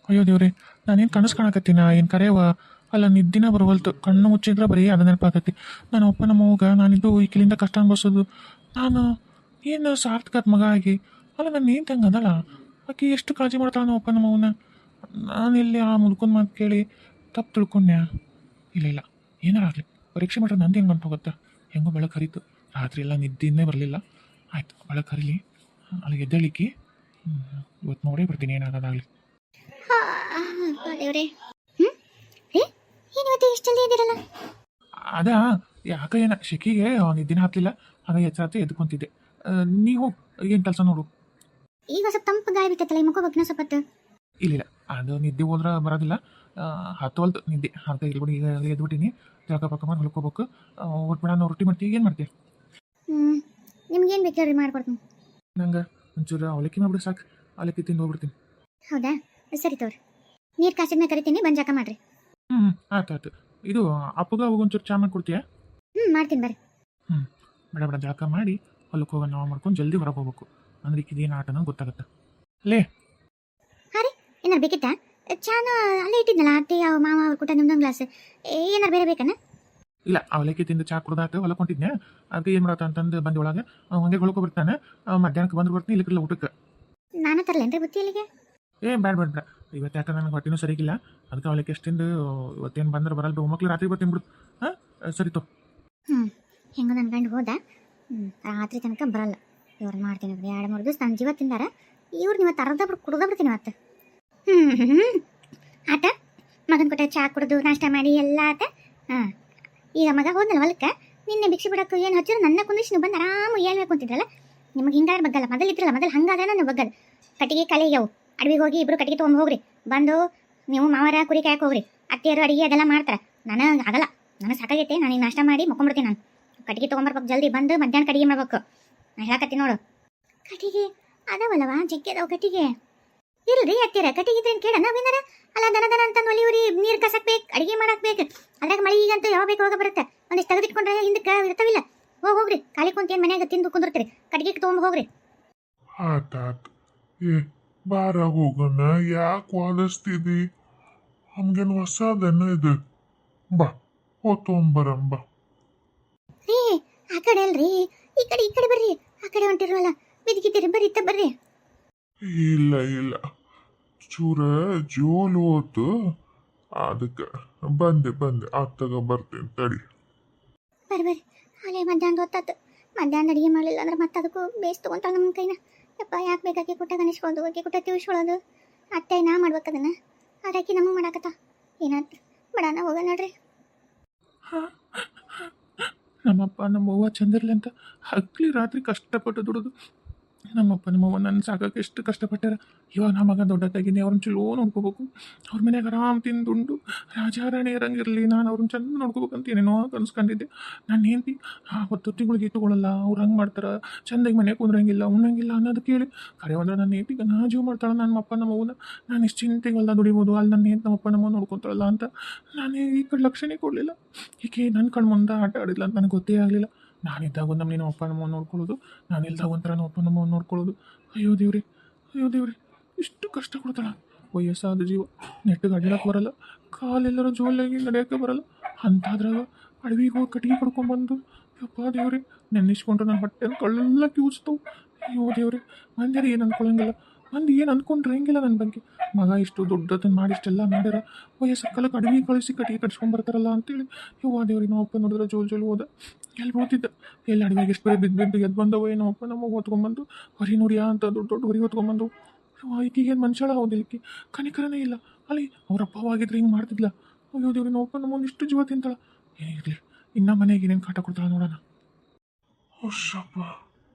ಅಯ್ಯೋ ದೇವ್ರಿ, ನಾನೇನು ಕನಸು ಕಾಣಕತ್ತೀನ ಏನು ಕರೆಯವ? ಅಲ್ಲ ನಿದ್ದಿನ ಬರವಲ್ತು, ಕಣ್ಣು ಮುಚ್ಚಿದ್ರೆ ಬರೀ ಅದು ನೆನಪಾಕತಿ. ನನ್ನ ಅಪ್ಪ ನಮ್ಮ ಅವ್ಗ ನಾನಿದ್ದು ಈಕಿಲಿಂದ ಕಷ್ಟ ಅನ್ಭವಿಸೋದು. ನಾನು ಏನು ಸಾರ್ಥಕದ ಮಗ ಆಗಿ, ಅಲ್ಲ ನನ್ನ ಏನು ತಂಗ ಅದಲ್ಲ, ಆಕೆ ಎಷ್ಟು ಕಾಳಜಿ ಮಾಡ್ತಾಳೆ ನಮ್ಮ ಅಪ್ಪ ನಮ್ಮ ಅವನ. ನಾನು ಇಲ್ಲಿ ಆ ಮುಲ್ಕೊಂಡ್ ಮಾತು ಕೇಳಿ ತಪ್ಪು ತಿಳ್ಕೊಂಡ್ಯಾ? ಇಲ್ಲ ಇಲ್ಲ, ಏನಾರ ಆಗಲಿ, ಪರೀಕ್ಷೆ ಮಾಡ್ರೆ ನಂದು ಹೆಂಗೆ ಗಂಟು ಹೋಗುತ್ತೆ. ಹೆಂಗೋ ಬೆಳಕು ಹರಿತು, ರಾತ್ರಿ ಎಲ್ಲ ನಿದ್ದೆನೇ ಬರಲಿಲ್ಲ. ಆಯ್ತು, ಬೆಳಕು ಹರಿಲಿ, ಅಲ್ಲಿಗೆ ಎದ್ದೇಳಿಕ್ಕಿ. ಇವತ್ತು ನೋಡೇ ಬರ್ತೀನಿ ಏನಾಗೋದಾಗಲಿ. ದೇವ್ರೆ. ಹ್ಞೂ ರೀ, ಏನು ಇವತ್ತು ಇಷ್ಟಲ್ಲಿ ಇದ್ದೀರಲ್ಲ? ಅದ ಯಾಕ ಏನ ಶೆಕಿಗೆ ನಿದ್ದಿನ ಹತ್ತಲಿಲ್ಲ, ಹಾಗೆ ಎಚ್ಚರಾತ್ರಿ ಎದ್ಕೊಂತಿದ್ದೆ. ನೀವು ಏನು ಕೆಲಸ ನೋಡು. ಈಗ ಸ್ವಲ್ಪ ತಂಪು ಗಾಳಿ ಬಿತ್ತಲ್ಲ, ಈ ಮುಖ ಬಗ್ನ ಸ್ವಲ್ಪ ಹೊತ್ತು. ಇಲ್ಲ ಅದು ನಿದ್ದೆ ಹೋದ್ರೆ ಬರೋದಿಲ್ಲ. ಹತ್ತುವಲ್ತು ನಿದ್ದೆ ಅಂತ ಇಲ್ಲಿ ಈಗ ಎದ್ಬಿಟ್ಟಿನಿ. ಜಳಕ ಪಕ್ಕ ಮಾಡಿ ಹೊಲ್ಕೋಬೇಕು. ಒಟ್ಬಿಡ ನಾವು ರೊಟ್ಟಿ ಮಾಡ್ತೀವಿ. ಏನು ಮಾಡ್ತೀವಿ? ನಿಮ್ಗೇನು ಬೇಕು ಹೇಳ್ರಿ, ಮಾಡ್ಕೊಡ್ತೀನಿ. ನಂಗೆ ಒಂಚೂರು ಅವಲಕ್ಕಿ ಮಾಡ್ಬಿಡಿ ಸಾಕು. ಅವಲಕ್ಕಿ ತಿಂದು ಹೋಗ್ಬಿಡ್ತೀನಿ. ಹೌದಾ, ಸರಿ ತೋರಿ. ನೀರು ಕಾಸಿದ್ಮೇಲೆ ಕರಿತೀನಿ, ಬಂದು ಜಾಕ ಮಾಡ್ರಿ. ಆಯ್ತು. ಇದು ಅಪ್ಪಗ ಅವಾಗ ಒಂಚೂರು ಚಾ ಮಾಡ್ಕೊಡ್ತೀಯಾ? ಮಾಡ್ತೀನಿ ಬರ್ರಿ. ಬೇಡ ಜಳಕ ಮಾಡಿ ಹೊಲಕ್ಕೆ ಹೋಗೋಣ, ನಾವು ಮಾಡ್ಕೊಂಡು ಜಲ್ದಿ ಹೊರಗೆ ಹೋಗ್ಬೇಕು. ಅಂದ್ರೆ ಇದೇನು ಆಟನೋ ಗೊತ್ತಾಗುತ್ತೆ. ಲೇ ಹಾಂ ರೀ, ಏನಾರು ಬೇಕಿತ್ತಾ? ಚಾನ ಅಲ್ಲೇ ಇಟ್ಟಿದ್ನಲ್ಲ, ಅತ್ತೆ ಯಾವ ಮಾವ ಅವ್ರ ಕೂಟ ನಿಮ್ದೊಂದು ಗ್ಲಾಸ್. ಏನಾರು ಬೇರೆ ಬೇಕನ್ನ? ಇಲ್ಲ, ಅವಲಕ್ಕಿ ತಿಂದು ಚಾ ಕುಡ್ದಾತು, ಹೊಲಕ್ಕೆ ಹೊಂಟಿದ್ನೆ. ಅದಕ್ಕೆ ಏನು ಮಾಡತ್ತ ಅಂತಂದು ಬಂದು ಒಳಗೆ ಹಂಗೆ ಹೊಲಕ್ಕೆ ಬರ್ತಾನೆ. ಮಧ್ಯಾಹ್ನಕ್ಕೆ ಬಂದು ಬರ್ತೀನಿ, ಇಲ್ಲಕ್ಕಿಲ್ಲ ಊಟಕ್ಕೆ. ನಾನು ತರಲೇನ್ರಿ ಬುತ್ತಿ ಅಲ್ಲಿಗೆ? ಬೇಡ ಇವತ್ತು ಯಾಕೆ ನನಗೆ ಹೊಟ್ಟಿನೂ ಸರಿಗಿಲ್ಲ. ಅದಕ್ಕೆ ಅವಲಕ್ಕಿ ಎಷ್ಟು ತಿಂದು ಇವತ್ತೇನು ಬಂದ್ರೆ ಬರಲ್ಲ, ಮಕ್ಳು ರಾತ್ರಿ ಬರ್ತೀನಿ ಬಿಡು. ಸರಿತು. ಹೆಂಗೋ ನನ್ನ ಗಂಡು ಹೋದ, ರಾತ್ರಿ ತನಕ ಬರಲ್ಲ. ಇವ್ರು ಮಾಡ್ತೀನಿ 2-3 ದಿವಸ ನನ್ನ ಜೀವ ತಿಂದಾರ. ಇವ್ರು ನೀವು ಅರ್ಧ ಬಿಟ್ಟು ಕುಡ್ದ ಬಿಡ್ತೀನಿ ಮತ್ತೆ. ಆತ ಮಗನ ಕೊಟ್ಟ ಚಾ ಕುಡಿದು ನಾಷ್ಟ ಮಾಡಿ ಎಲ್ಲ ಆತ. ಈಗ ಮಗ ಹೋದ್ನಲ್ಲ ಹೊಲಕ್ಕೆ, ನಿನ್ನೆ ಭಿಕ್ಷೆ ಬಿಡಕ್ಕೆ ಏನು ಹಚ್ಚಿದ್ರು ನನ್ನ ಕುಂದಿಸಿ ನೀವು ಬಂದು ಆರಾಮ ಹೇಳ್ಬೇಕು ಅಂತಿದ್ರಲ್ಲ. ನಿಮಗೆ ಹಿಂಗಾದ್ರೆ ಬಗ್ಗಲ್ಲ, ಮೊದಲು ಇದ್ರಲ್ಲ, ಮೊದಲು ಹಂಗಾದ್ರೆ ನಾನು ಬಗ್ಗಲ್ಲ. ಕಟ್ಟಿಗೆ ಕಲೆಗೆವು, ಅಡವಿಗೆ ಹೋಗಿ ಇಬ್ರು ಕಟ್ಟಿಗೆ ತೊಗೊಂಡು ಹೋಗ್ರಿ. ಬಂದು ನೀವು ಮಾವರ ಕುರಿ ಕಾಯಕ್ಕೆ ಹೋಗ್ರಿ. ಅತ್ತೆಯರು ಅಡಿಗೆ ಅದೆಲ್ಲ ಮಾಡ್ತಾರೆ. ನನಗೆ ಆಗಲ್ಲ, ನನಗೆ ಸಾಕಾಗೈತೆ. ನಾನು ಈಗ ನಾಷ್ಟ ಮಾಡಿ ಮಕ್ಕೊಂಡ್ಬಿಡ್ತೀನಿ. ನಾನು ಕಟ್ಟಿಗೆ ತೊಗೊಂಬರ್ಬೇಕು, ಜಲ್ದಿ ಬಂದು ಮಧ್ಯಾಹ್ನ ಕಡಿಗೆ ಮಾಡ್ಬೇಕು. ನಾನು ಹೇಳಕತ್ತೀನಿ ನೋಡು. ಕಟ್ಟಿಗೆ ಅದಾವಲ್ಲವ, ಜಗ್ಗಿ ಅದಾವ ಕಟ್ಟಿಗೆ. ಇಲ್ರಿ ಅತ್ತೀರ, ಕಟ್ಟಿಗೆ ಇದ್ರೇನು ಕೇಳ ನಾವೇನಾರ? ಅಲ್ಲ ದನ ಅಂತಂದು ಒಲಿಯುರಿ, ನೀರು ಕಸಕ್ ಬೇಕು, ಅಡಿಗೆ ಮಾಡಕ್ ಬೇಕು. ಅದ್ರಾಗ ಮಳೆ ಈಗಂತೂ ಯಾವ ಬೇಕು ಹೋಗ ಬರುತ್ತೆ. ಒಂದಿಷ್ಟು ತೆಗೆದಿಟ್ಕೊಂಡ್ರೆ ಹಿಂದಕ್ಕೆ ಇರ್ತಾವಿಲ್ಲ. ಹೋಗ್ರಿ, ಖಾಲಿ ಕುಂತ ಏನು ಮನ್ಯಾಗ ತಿಂದು ಕುಂದಿರ್ತೀರಿ. ಕಟ್ಟಿಗೆ ತೊಗೊಂಡು ಹೋಗ್ರಿ. ಆತಾತ್. ಬಾರ ಹೋಗೋಣ. ಯಾಕೆ ವಾದಿಸ್ತಿದಿ? ನಮ್ಗೇನು ಹೊಸದನ್ನ ಇದು. ಬಾ ಹೊತ್ತೊಂಬರಂಬ. ರೀ, ಆ ಕಡೆ ಅಲ್ರಿ, ಈ ಕಡೆ ಬರ್ರಿ. ಆ ಕಡೆ ಹೊಂಟಿರಲ್ಲ, ಬಿದ್ದಿದ್ದೀರಿ, ಬರ್ರಿ ಇತ್ತ ಬರ್ರಿ. ಇಲ್ಲ ಚೂರ ಜೋಲು ಹೋತು, ಅದಕ್ಕೆ ಬಂದೆ ಅತ್ತಗ ಬರ್ತೇನೆ ತಡಿ. ಬರ್ರಿ ಅಲ್ಲೇ ಮಧ್ಯಾಹ್ನ ಹೊತ್ತಾತು. ಮಧ್ಯಾಹ್ನ ಅಡಿಗೆ ಮಾಡಲಿಲ್ಲ ಅಂದ್ರೆ ಮತ್ತೆ ಅದಕ್ಕೂ ಬೇಸ್ ತೊಗೊಂತಾಳ ನಮ್ಮ ಕೈನ. ಯಪ್ಪ ಯಾಕೆ ಬೇಕಾಕಿ ಕುಟ್ಟ ಗಣಿಸ್ಕೊಳ್ಳೋದು, ಆಕೆ ಕುಟ್ಟ ತಿಳ್ಸ್ಕೊಳ್ಳೋದು. ಅತ್ತೆ ನಾ ಮಾಡ್ಬೇಕು ಅದನ್ನು, ಆರಾಕಿ ನಮಗೆ ಮಾಡಾಕತ್ತ. ಏನಾಯ್ತು ಬಡಾನ ಹೋಗ ನೋಡ್ರಿ. ನಮ್ಮಪ್ಪ ನಮ್ಮವ್ವ ಚಂದಿರ್ಲಿ ಅಂತ ಹಗ್ಲಿ ರಾತ್ರಿ ಕಷ್ಟಪಟ್ಟು ದುಡಿದು ನಮ್ಮಪ್ಪ ನಮ್ಮವ್ವ ನನ್ನ ಸಾಕಕ್ಕೆ ಎಷ್ಟು ಕಷ್ಟಪಟ್ಟಾರ. ಇವಾಗ ನಮ್ಮ ಮಗ ದೊಡ್ಡದಾಗಿನಿ, ಅವ್ರನ್ನ ಚಲೋ ನೋಡ್ಕೋಬೇಕು. ಅವ್ರ ಮನೆಯಾಗ ಆರಾಮ್ ತಿಂದುಂಡು ರಾಜಾರಾಣಿ ಇರಂಗಿರಲಿ, ನಾನು ಅವ್ರನ್ನ ಚಂದ ನೋಡ್ಕೋಬೇಕಂತ ಏನೇನೋ ಕನ್ಸ್ಕೊಂಡಿದ್ದೆ. ನಾನು ಹೆಂಡತಿ ಹೊತ್ತೊತ್ತಿಗಳಿಗೆ ತೊಗೊಳಲ್ಲ, ಅವ್ರು ಹಂಗೆ ಮಾಡ್ತಾರೆ, ಚಂದಾಗಿ ಮನೆ ಕುಂದ್ರಂಗಿಲ್ಲ, ಉಣ್ಣಂಗಿಲ್ಲ ಅನ್ನೋದು ಕೇಳಿ ಕರೆ ಅಂದ್ರೆ ನನ್ನ ಹೆಂಡತಿಗೆ ನಾ ಜೀವ ಮಾಡ್ತಾಳೆ. ನನ್ನ ಅಪ್ಪ ನಮ್ಮವ್ವನ ನಾನು ಇಷ್ಟು ಚಿಂತೆಗೆಲ್ಲ ದುಡಿಬೋದು, ಅಲ್ಲಿ ನನ್ನ ಹೆಂಡತಿ ನಮ್ಮಪ್ಪ ನಮ್ಮವ್ವ ನೋಡ್ಕೊತಾಳಲ್ಲ ಅಂತ ನಾನು ಈ ಕಡೆ ಲಕ್ಷಣೆ ಕೊಡಲಿಲ್ಲ. ಈಕೆ ನನ್ನ ಕಣ್ಣು ಮುಂದೆ ಆಟ ಆಡಿಲ್ಲ ಅಂತ ನನಗೆ ಗೊತ್ತೇ ಆಗಲಿಲ್ಲ. ನಾನಿದ್ದಾಗ ಒಂದು ನಮ್ಮ ಅಪ್ಪ ನಮ್ಮವ್ವ ನೋಡ್ಕೊಳ್ಳೋದು, ನಾನಿಲ್ದಾಗ ಒಂಥರ ನಮ್ಮ ಅಪ್ಪ ನಮ್ಮವ್ವ ನೋಡ್ಕೊಳ್ಳೋದು. ಅಯ್ಯೋ ದೇವ್ರಿ ಇಷ್ಟು ಕಷ್ಟ ಕೊಡ್ತಾಳ. ವಯಸ್ಸಾದ ಜೀವ, ನೆಟ್ಟಿಗೆ ಅಡ್ಡಾಡಕ್ಕೆ ಬರಲ್ಲ, ಕಾಲೆಲ್ಲರೂ ಜೋಲಾಗಿ ನಡೆಯೋಕ್ಕೆ ಬರಲ್ಲ. ಅಂತಾದ್ರಾಗ ಅಡವಿಗೆ ಹೋಗಿ ಕಟ್ಟಿಗೆ ಕಡ್ಕೊಂಡ್ಬಂದು ಯಪ್ಪ ದೇವ್ರಿ ನೆನ್ನಿಸ್ಕೊಂಡ್ರೆ ನನ್ನ ಹೊಟ್ಟೆ ಕಳ್ಳೆಲ್ಲ ಕಿವುಚ್ತವು. ಅಯ್ಯೋ ದೇವ್ರಿ, ಮಂದಿರ ಏನು ಅಂದ್ಕೊಳ್ಳಂಗಿಲ್ಲ, ಮಂದಿ ಏನು ಅಂದ್ಕೊಂಡ್ರೆ ಹೆಂಗಿಲ್ಲ ನನ್ನ ಬಗ್ಗೆ. ಮಗ ಇಷ್ಟು ದೊಡ್ಡದನ್ನು ಮಾಡಿ ಇಷ್ಟೆಲ್ಲ ಮಾಡ್ಯಾರ, ವಯಸ್ಸು ಕಾಲಕ್ಕೆ ಅಡವಿ ಕಳಿಸಿ ಕಟ್ಟಿಗೆ ಕಟ್ಸ್ಕೊಂಡ್ಬರ್ತಾರಲ್ಲ ಅಂತೇಳಿ ಯವ್ವ ದೇವ್ರಿ ನಾವು ಅಪ್ಪ ನೋಡಿದ್ರೆ ಜೋಲು ಹೋದ. ಎಲ್ಲಿ ಹೋಗ್ತಿದ್ದ, ಎಲ್ಲಿ ಅಡವಿಗೆ ಎಷ್ಟು ಬೇರೆ ಬಿದ್ದು ಎದ್ದು ಬಂದವ ಏನೋ ಅಪ್ಪ ನಮ್ಮ ಹೊತ್ಕೊಂಡ್ಬಂದು ಹೊರಿ ನೋಡಿಯಾ ಅಂತ ದೊಡ್ಡ ಹೊರಿ ಹೊತ್ಕೊಂಡ್ಬಂದು. ಈಗೇನು ಮನುಷ್ಯಳ ಹೌದಿಲ್ಲಕ್ಕೆ ಕನಿಕರನೇ ಇಲ್ಲ. ಅಲ್ಲಿ ಅವ್ರ ಅಪ್ಪವಾಗಿದ್ರೆ ಹಿಂಗೆ ಮಾಡ್ತಿದ್ಲ. ಅಯ್ಯೋ ದೇವ್ರಿ ನಾವು ಅಪ್ಪ ನಮ್ಮನ್ನು ಇಷ್ಟು ಜೀವ ತಿಂತಾಳ. ಏನಿರಲಿ, ಇನ್ನ ಮನೆಗೆ ಏನೇನು ಕಾಟ ಕೊಡ್ತಾಳ ನೋಡೋಣ. ಹೊಸಪ್ಪ,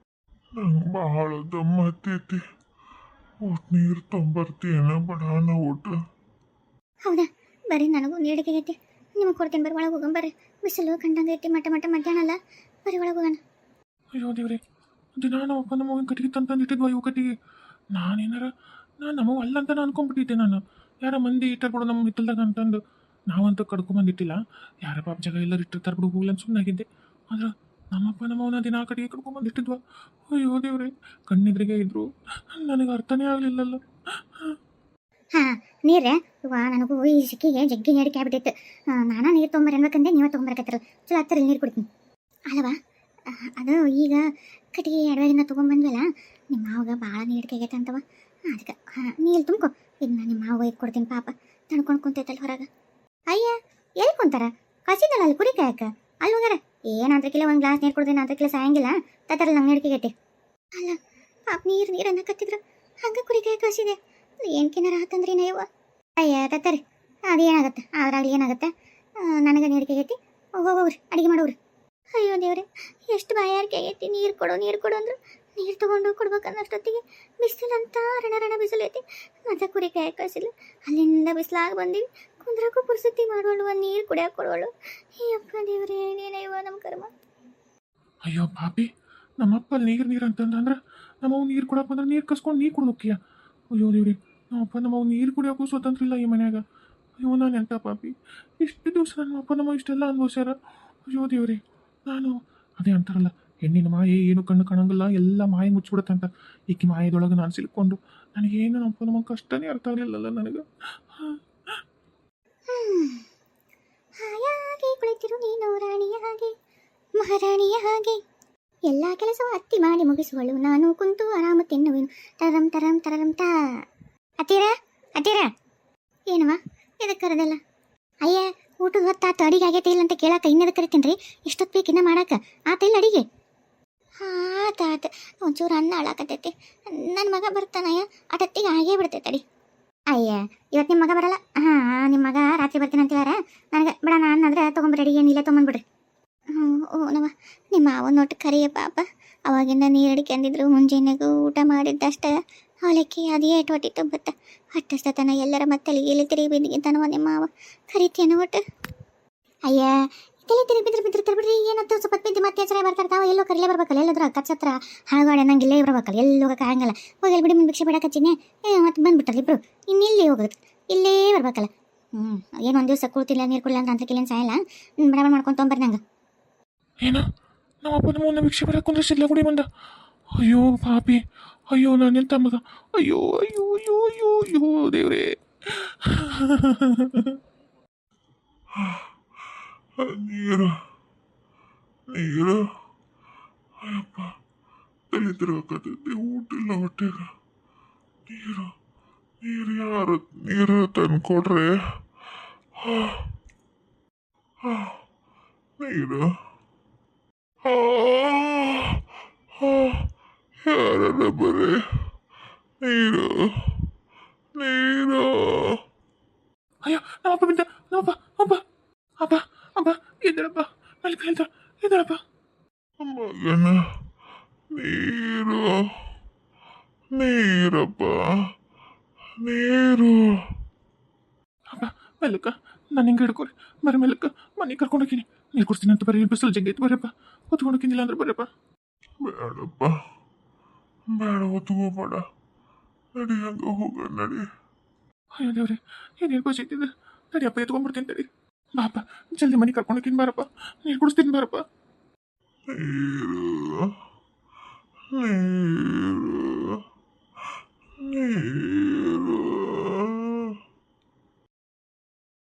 ನಂಗೆ ಭಾಳ ದಮ್ಮತ್ತೈತಿ. ಊಟ ನೀರು ತೊಂಬರ್ತೀನ ಬಡಾನ ಊಟ. ಹೌದಾ, ಬರ್ರಿ, ನನಗೂ ನೀಡಿಕೆ ಐತಿ, ನಿಮಗೆ ಕೊಡ್ತೇನೆ. ಬರ್ರಿ ಒಳಗೆ ಹೋಗೋಣ ಬರ್ರಿ. ಬಿಸಿಲು ಕಂಡಂಗೆ ಐತಿ, ಮಟ್ಟ ಮಧ್ಯಾಹ್ನ ಅಲ್ಲ, ಬರ್ರಿ ಒಳಗೆ ಹೋಗೋಣ. ಅಯ್ಯೋ ದೇವ್ರಿ, ದಿನ ನಾವು ಅಪ್ಪ ನಮ್ಮವ್ವನ ಕಟ್ಟಿಗೆ ತಂದು ಇಟ್ಟಿದ್ವ ಇವು ಕಟ್ಟಿಗೆ. ನಾನು ನಮ್ಮವ್ವ ಅಲ್ಲಂತ ನಾನು ಅನ್ಕೊಂಡ್ಬಿಟ್ಟಿದ್ದೆ. ನಾನು ಯಾರ ಮಂದಿ ಇಟ್ಟರ್ ಬಿಡು ನಮ್ಮ ಹಿತ್ತಲ್ದಾಗ ಅಂತಂದು ನಾವಂತೂ ಕಡ್ಕೊಂಬಂದಿಟ್ಟಿಲ್ಲ. ಯಾರ ಪಾಪ ಜಾಗ ಎಲ್ಲರೂ ಇಟ್ಟಿರ್ತಾರೆ ಬಿಡು ಹೋಗ್ಲಿ ಅಂತ ಸುಮ್ಮನಾಗಿದ್ದೆ. ಆದ್ರೆ ನಮ್ಮಪ್ಪ ನಮ್ಮವನ ದಿನ ಕಟ್ಟಿಗೆ ಕಡ್ಕೊಂಬಂದಿಟ್ಟಿದ್ವ. ಅಯ್ಯೋ ದೇವ್ರಿ, ಕಣ್ಣೆದ್ರಿಗೆ ಇದ್ರು, ನನಗೆ ಅರ್ಥನೇ ಆಗಲಿಲ್ಲಲ್ಲ. ಹಾಂ ನೀರೇ ಇವ ನನಗೂ ಈ ಸಿಕ್ಕಿಗೆ ಜಗ್ಗಿ ನೀಡಿಕೆ ಆಗ್ಬಿಟ್ಟೈತೆ. ನಾನಾ ನೀರು ತೊಗೊಂಬರ ಅನ್ಬೇಕಂದೆ ನೀವೇ ತೊಗೊಂಬರಕತ್ತಿರಲ್ಲ. ಚಲೋ ಹತ್ತಿರ ನೀರು ಕುಡಿತೀನಿ ಅಲ್ಲವಾ. ಅದು ಈಗ ಕಟ್ಟಿಗೆ ಎಡವಾಗಿಂದ ತೊಗೊಂಬಂದ್ವಲ್ಲ, ನಿಮ್ಮ ಮಾವಾಗ ಭಾಳ ನೀಡಿಕೆ ಆಗೈತೆ ಅಂತವ. ಅದಕ್ಕೆ ನೀರು ತುಂಬ್ಕೊ, ಇದನ್ನ ನಿಮ್ಮ ಮಾವ ಒಯ್ದು ಕೊಡ್ತೀನಿ. ಪಾಪ ತಣ್ಕೊಂಡು ಕುಂತೈತಲ್ಲ ಹೊರಗೆ. ಅಯ್ಯ ಎಲ್ಲಿ ಕುಂತಾರ? ಕಸಿದಲ್ಲ ಅಲ್ಲಿ ಕುರಿ ಕಾಯಕ ಅಲ್ಲಿ ಹೋಗ್ಯಾರ. ಏನಂತಕ್ಕಿಲ್ಲ ಒಂದು ಗ್ಲಾಸ್ ನೀರು ಕುಡ್ದೇನೆ ಅಂತಕ್ಕಿಲ್ಲ ಸಾಯಂಗಿಲ್ಲ ತತ್ತಾರಲ್ಲ ನಂಗೆ ನೀಡಿಕೆಗೈತಿ. ಅಲ್ಲ ಪಾಪ ನೀರು ಅನ್ನಕತ್ತಿದ್ರು ಹಂಗೆ ಕುರಿ ಕಾಯಕ ಕಸಿದೆ. ಏನ್ಕಿನಾರ ಆತಂದ್ರಿ ನಯ್ಯವ್ವ. ಅಯ್ಯ ತತ್ತರಿ ಅದೇನಾಗತ್ತೆ ಅದ್ರಾಗ್ಲಿ ಏನಾಗುತ್ತೆ. ನನಗೆ ನೀಡಿಕೆಗೈತಿ, ಹೋಗ್ರಿ ಅಡುಗೆ ಮಾಡೋವ್ರಿ. ಅಯ್ಯೋ ದೇವ್ರೆ, ಎಷ್ಟು ಬಾಯಾರಿಕೆ ಆಗೈತಿ. ನೀರು ಕೊಡು ಅಂದ್ರೆ ನೀರು ತೊಗೊಂಡು ಕೊಡ್ಬೇಕನ್ನಷ್ಟೊತ್ತಿಗೆ ಬಿಸಿಲಂತ ರಣ ಬಿಸಿಲೈತಿ. ಮತ್ತೆ ಕುರಿ ಕಾಯಕ್ಕೆ ಕಳಿಸಿಲ್ಲ. ಅಲ್ಲಿಂದ ಬಿಸಿಲಾಗಿ ಬಂದೀವಿ, ಕುಂದ್ರಕ್ಕೂ ಪುರ್ಸತಿ ಮಾಡೋಳು, ಒಂದು ನೀರು ಕುಡಿಯೋಕೆ ಕೊಡೋಳು. ಅಯ್ಯಪ್ಪ ದೇವ್ರೆ, ಏನೇನಯ್ಯವ ನಮ್ಮ ಕರ್ಮ. ಅಯ್ಯೋ ಪಾಪಿ, ನಮ್ಮಪ್ಪ ನೀರು ಅಂತಂದ್ರೆ ನಮ್ಮವು ನೀರು ಕೊಡಕ್ಕೆ ಬಂದ್ರೆ ನೀರು ಕಸ್ಕೊಂಡು ನೀರು ಕೊಡೋಕ್ಕಿಯ. ಅಯ್ಯೋ ದೇವ್ರಿ, ನಮ್ಮಪ್ಪ ನಮ್ಮವು ನೀರು ಕುಡಿಯೋಕ್ಕೂ ಸ್ವತಂತ್ರ ಇಲ್ಲ ಈ ಮನ್ಯಾಗ. ಅಯ್ಯೋ ನಾನು ಎಂಥ ಪಾಪಿ, ಇಷ್ಟು ದಿವಸ ನಮ್ಮಪ್ಪ ನಮ್ಮ ಇಷ್ಟೆಲ್ಲ ಅನ್ಭವಿಸ್ಯಾರ. ಅಯ್ಯೋ ದೇವ್ರಿ, ನಾನು ಅದೇ ಅಂತಾರಲ್ಲ, ಹೆಣ್ಣಿನ ಮಾಯೆ ಏನು ಕಣ್ಣು ಕಾಣಂಗಿಲ್ಲ, ಎಲ್ಲ ಮಾಯೆ ಮುಚ್ಚಿಬಿಡುತ್ತಂತ. ಈಕಿ ಮಾಯದೊಳಗೆ ನಾನು ಸಿಲ್ಕೊಂಡು ನನಗೇನು ನಮ್ಮಪ್ಪ ನಮ್ಮ ಕಷ್ಟನೇ ಅರ್ಥ ಆಗಲಿಲ್ಲಲ್ಲ ನನಗೆ. ಹಾಯಾಗಿ ಕುಳಿತಿರು ನೀನು ರಾಣಿಯ ಹಾಗೆ, ಮಹಾರಾಣಿಯ ಹಾಗೆ, ಎಲ್ಲ ಕೆಲಸವೂ ಅತ್ತಿ ಮಾಡಿ ಮುಗಿಸುವಳು, ನಾನು ಕುಂತು ಆರಾಮ ತಿನ್ನುವೆನು. ತರಂ ತರಂ ತರಂ ತಾ. ಅತ್ತೀರ ಏನವ ಎದಕ್ಕೆ ಕರೆದಲ್ಲ? ಅಯ್ಯ ಊಟದ ಹೊತ್ತಾತು, ಅಡಿಗೆ ಆಗೈತೆ ಇಲ್ಲ ಅಂತ ಕೇಳಾಕ ಇನ್ನೆದಕ್ಕೆ ಕರಿತೀನಿ ರೀ? ಎಷ್ಟೊತ್ತು ಬೇಕಿನ್ನ ಮಾಡಾಕ ಆತ ಇಲ್ಲ ಅಡಿಗೆ? ಆತ ಒಂಚೂರು ಅನ್ನ ಹಾಳಾಕತೈತಿ. ನನ್ನ ಮಗ ಬರ್ತಾನಯ್ಯ, ಅಟತ್ತಿಗೆ ಆಗೇ ಬಿಡ್ತೈತೆ ಅಡಿ. ಅಯ್ಯ ಇವತ್ತು ನಿಮ್ಮ ಮಗ ಬರಲ್ಲ. ನಿಮ್ಮ ಮಗ ರಾತ್ರಿ ಬರ್ತೀನಿ ಅಂತ ಹೇಳಾರ. ನನಗೆ ಬೇಡ, ನಾನು ಅಂದ್ರೆ ತೊಗೊಂಬರ್ರಿ, ಏನಿಲ್ಲ ತೊಗೊಂಬಂದ್ಬಿಡ್ರಿ. ನಮ್ಮ ಮಾವನ ಒಟ್ಟು ಕರಿಯ ಪಾಪ. ಅವಾಗಿಂದ ನೀರು ಅಡಿಕೆ ಅಂದಿದ್ರು, ಮುಂಜಾನೆಗೂ ಊಟ ಮಾಡಿದ್ದಷ್ಟ ಅವಲಕ್ಕಿ ಅದೇ ಹೊಟ್ಟಿ ತುಂಬತ್ತ. ಅಷ್ಟತನ ಎಲ್ಲರ ಮತ್ತೆ ಇಲ್ಲಿ ತಿರುಗಿ ಬಿದ್ದಿದ್ದಾನವ ನಿಮ್ಮ ಮಾವ. ಕರಿತೇನು ಒಟ್ಟು? ಅಯ್ಯ ತಲೆ ತಿರುಗಿ ಬಿದ್ರು ತರ್ಬಿಡ್ರಿ. ಏನಂತ ಸ್ವಲ್ಪ ಬಿದ್ದು ಮತ್ತೆ ಚೆನ್ನಾಗಿ ಬರ್ತಾರ್ತಾವ. ಎಲ್ಲೋ ಕರಿಲೇ ಬರ್ಬೇಕಲ್ಲ, ಎಲ್ಲದ್ರ ಕಚ್ಚತ್ರ ಹಳಗಾಡೆ ನಂಗೆ ಇಲ್ಲೇ ಬರ್ಬೇಕಲ್ಲ, ಎಲ್ಲಿ ಹೋಗಕ್ಕೆ ಆಗಂಗಿಲ್ಲ. ಹೋಗಿ ಬಿಡಿ ಮುಂದೆ ಭಿಕ್ಷೆ ಬಿಡಕಚ್ಚಿನಿ, ಮತ್ತೆ ಬಂದ್ಬಿಟ್ರಲ್ಲ ಇಬ್ರು. ಇನ್ನೆಲ್ಲಿ ಹೋಗೋದು, ಇಲ್ಲೇ ಬರ್ಬೇಕಲ್ಲ. ಏನು ಒಂದು ದಿವಸ ಕೂತಿಲ್ಲ ನೀರು ಕುಡಿಲ್ಲ ಅಂತ ಅಂತಕ್ಕಿಲ್ಲೇನು ಸಾಯಲ್ಲ. ಬಡ ಮಾಡ್ಕೊಂಡು ತೊಗೊಂಬರ್ರಿ ನಂಗೆ. ಏನು ನಮ್ಮಪ್ಪ ನಮ್ಮ ಭಿಕ್ಷೆ ಬರಕ್ಕೆ ಕುಂದ್ರಿಸಿಲ್ಲ ಗುಡಿ ಬಂದ. ಅಯ್ಯೋ ಪಾಪಿ, ಅಯ್ಯೋ ನಾನು ಎಂತ ಮಗ. ಅಯ್ಯೋ ಅಯ್ಯೋ ಅಯ್ಯೋ ಅಯ್ಯೋ ಅಯ್ಯೋ ದೇವ್ರೇ. ನೀರು ನೀರು ಅಯ್ಯಪ್ಪ, ತಲೆ ತಿರುಗಕತ್ತೈತಿ, ಊಟ ಇಲ್ಲ ಹೊಟ್ಟೆಗ. ನೀರು ನೀರು ಯಾರು ನೀರು ತಂದ್ಕೊಡ್ರೆ? ನೀರು ಯಾರಲ್ಲ ಬರೇ ನೀರು ನೀರು. ಅಯ್ಯೋ ನಮ್ಮಪ್ಪ ಬಿದ್ದ, ನಮ್ಮಪ್ಪ ಅಪ್ಪ ಅಪ್ಪ ಅಪ್ಪ ಇದ್ದಳಪ್ಪ, ಅಲ್ಲಿ ಕೈಲ್ತ ಇದ್ದಳಪ್ಪ. ಮಗನ ನೀರು ನೀರಪ್ಪ ನೀರು. ಅಪ್ಪ ಮೆಲ್ಲಕ್ಕ, ನಾನು ಹಿಂಗೆ ಹಿಡ್ಕೊರಿ, ಬರೀ ಮೆಲ್ಲಕ್ಕ ಮನೆ ಕರ್ಕೊಂಡೋಗಿನಿ. ನೀರು ಕೊಡ್ತೀನಿ ಅಂತ ಬರೀ, ಬಿಸಿಲು ಜಗ್ಗೈತೆ, ಬರಪ್ಪ ಹೊತ್ಕೊಂಡೋಗಿನಿಲ್ಲ ಅಂದ್ರೆ ಬರಪ್ಪ. ಬೇಡಪ್ಪ, ಬೇಡ, ಹೊತ್ಕೋಬೇಡ, ನಡಿ, ಹಂಗ ಹೋಗ ನಡಿ. ಅಯ್ಯೋ ದೇವ್ರೆ, ಏನೇನು ಖುಷಿತಿದ್ದೆ. ತಡಿಯಪ್ಪ ಎತ್ಕೊಂಡ್ಬಿಡ್ತೀನಿ ತಡಿ. ಬಾಪ ಜಲ್ದಿ ಮನೆ ಕರ್ಕೊಂಡೋಗಿನಿ ಬಾರಪ್ಪ, ನೀರು ಕುಡಿಸ್ತೀನಿ ಬಾರಪ್ಪ. ನೀರು ನೀರು ನೀರು